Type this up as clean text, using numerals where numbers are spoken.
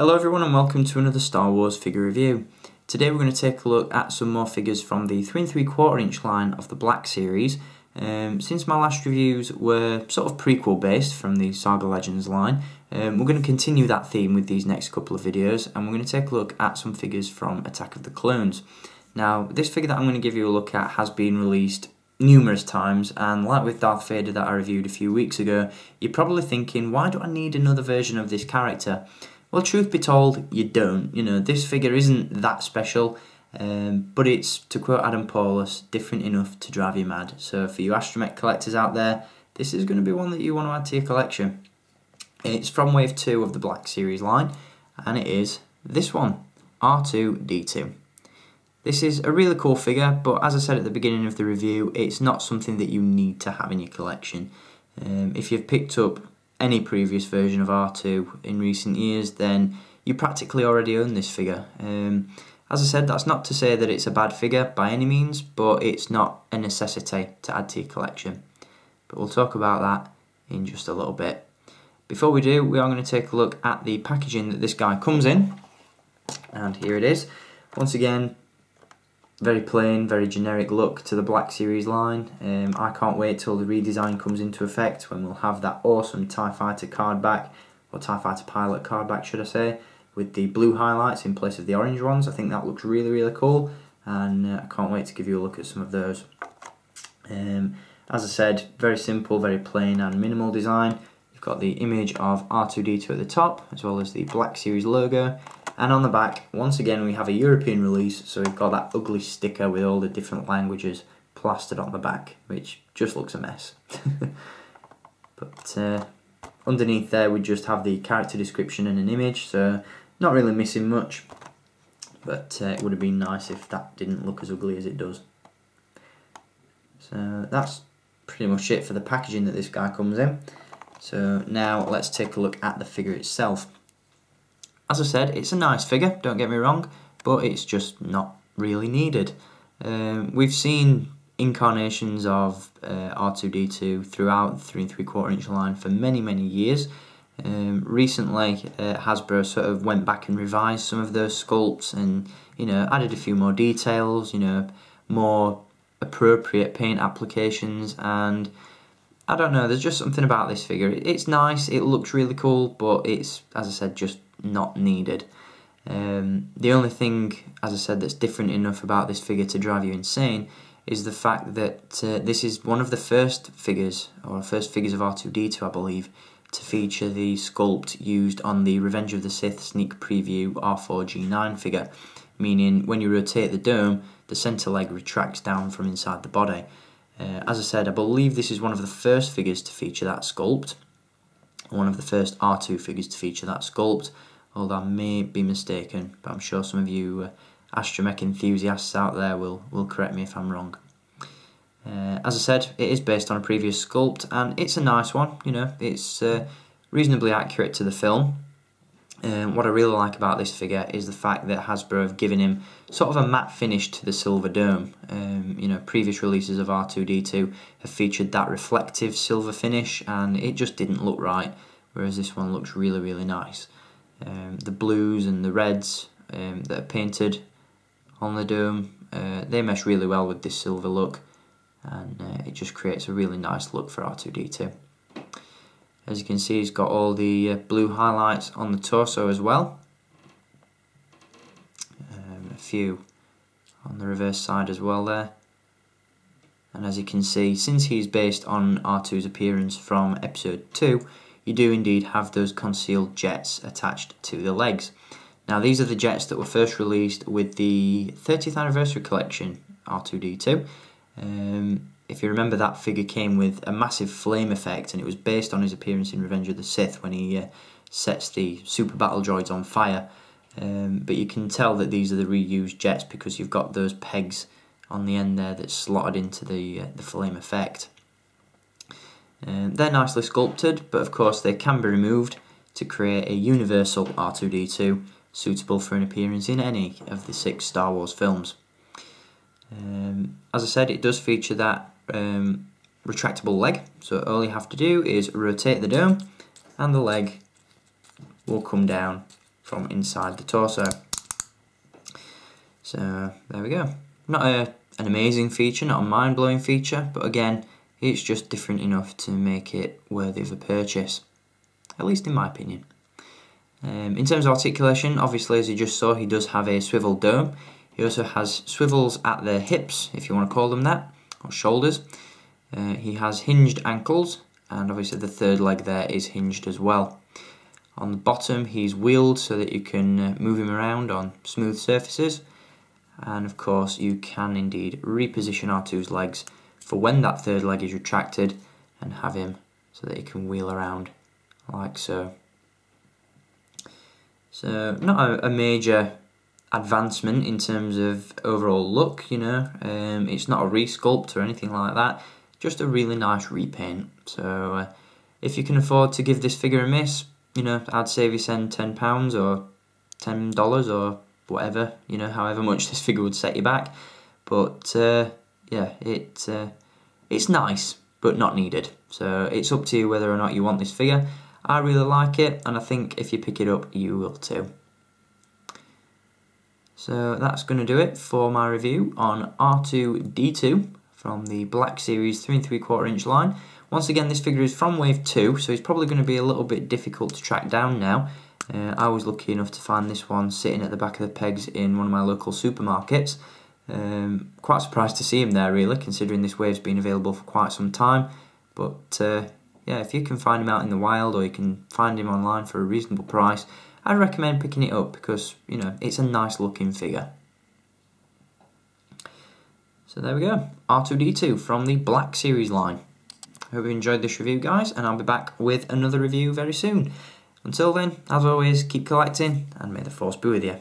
Hello everyone and welcome to another Star Wars figure review. Today we're going to take a look at some more figures from the 3 3/4 inch line of the Black Series. Since my last reviews were sort of prequel based from the Saga Legends line, we're going to continue that theme with these next couple of videos, and we're going to take a look at some figures from Attack of the Clones. Now, this figure that I'm going to give you a look at has been released numerous times, and like with Darth Vader that I reviewed a few weeks ago, you're probably thinking, why do I need another version of this character? Well, truth be told, you don't. You know, this figure isn't that special, but it's, to quote Adam Paulus, different enough to drive you mad. So for you Astromech collectors out there, this is going to be one that you want to add to your collection. It's from Wave 2 of the Black Series line, and it is this one, R2-D2. This is a really cool figure, but as I said at the beginning of the review, it's not something that you need to have in your collection. If you've picked up any previous version of R2 in recent years, then you practically already own this figure. As I said, that's not to say that it's a bad figure by any means, but it's not a necessity to add to your collection. But we'll talk about that in just a little bit. Before we do, we are going to take a look at the packaging that this guy comes in, and here it is. Once again, very plain, very generic look to the Black Series line. I can't wait till the redesign comes into effect, when we'll have that awesome TIE Fighter card back, or TIE Fighter Pilot card back should I say, with the blue highlights in place of the orange ones. I think that looks really, really cool, and I can't wait to give you a look at some of those. As I said, very simple, very plain and minimal design. You've got the image of R2-D2 at the top, as well as the Black Series logo. And on the back, once again, we have a European release, so we've got that ugly sticker with all the different languages plastered on the back, which just looks a mess. But underneath there, we just have the character description and an image, so not really missing much. But it would have been nice if that didn't look as ugly as it does. So that's pretty much it for the packaging that this guy comes in. So now let's take a look at the figure itself. As I said, it's a nice figure, don't get me wrong, but it's just not really needed. We've seen incarnations of R2-D2 throughout the 3 3/4 inch line for many, many years. Recently, Hasbro sort of went back and revised some of those sculpts and, you know, added a few more details, you know, more appropriate paint applications, and I don't know, there's just something about this figure. It's nice, it looks really cool, but it's, as I said, just not needed. The only thing, as I said, that's different enough about this figure to drive you insane is the fact that this is one of the first figures, or first figures of R2-D2 I believe, to feature the sculpt used on the Revenge of the Sith sneak preview R4-G9 figure, meaning when you rotate the dome, the centre leg retracts down from inside the body. As I said, I believe this is one of the first figures to feature that sculpt, one of the first R2 figures to feature that sculpt, although I may be mistaken, but I'm sure some of you Astromech enthusiasts out there will correct me if I'm wrong. As I said, it is based on a previous sculpt, and it's a nice one, you know, it's reasonably accurate to the film. What I really like about this figure is the fact that Hasbro have given him sort of a matte finish to the silver dome. You know, previous releases of R2-D2 have featured that reflective silver finish, and it just didn't look right, whereas this one looks really, really nice. The blues and the reds that are painted on the dome, they mesh really well with this silver look, and it just creates a really nice look for R2-D2. As you can see, he's got all the blue highlights on the torso as well. A few on the reverse side as well there. And as you can see, since he's based on R2's appearance from Episode 2, you do indeed have those concealed jets attached to the legs. Now, these are the jets that were first released with the 30th anniversary collection R2-D2. If you remember, that figure came with a massive flame effect, and it was based on his appearance in Revenge of the Sith when he sets the super battle droids on fire. But you can tell that these are the reused jets because you've got those pegs on the end there that's slotted into the flame effect. They're nicely sculpted, but of course they can be removed to create a universal R2-D2 suitable for an appearance in any of the 6 Star Wars films. As I said, it does feature that retractable leg, so all you have to do is rotate the dome and the leg will come down from inside the torso. So there we go. Not an amazing feature, not a mind-blowing feature, but again, it's just different enough to make it worthy of a purchase, at least in my opinion. In terms of articulation, obviously as you just saw, he does have a swivel dome. He also has swivels at the hips, if you want to call them that, or shoulders. He has hinged ankles, and obviously the third leg there is hinged as well. On the bottom he's wheeled so that you can move him around on smooth surfaces, and of course you can indeed reposition R2's legs for when that third leg is retracted and have him so that he can wheel around like so. So not a major advancement in terms of overall look, you know, it's not a resculpt or anything like that, just a really nice repaint. So if you can afford to give this figure a miss, you know, I'd say if you send £10 or $10 or whatever, you know, however much this figure would set you back. But yeah, it's nice, but not needed. So it's up to you whether or not you want this figure. I really like it, and I think if you pick it up, you will too. So that's going to do it for my review on R2-D2 from the Black Series 3 3/4 inch line. Once again, this figure is from Wave 2, so it's probably going to be a little bit difficult to track down now. I was lucky enough to find this one sitting at the back of the pegs in one of my local supermarkets. Quite surprised to see him there really, considering this wave's been available for quite some time. But yeah, if you can find him out in the wild, or you can find him online for a reasonable price, I'd recommend picking it up because, you know, it's a nice looking figure. So there we go, R2-D2 from the Black Series line. Hope you enjoyed this review, guys, and I'll be back with another review very soon. Until then, as always, keep collecting, and may the force be with you.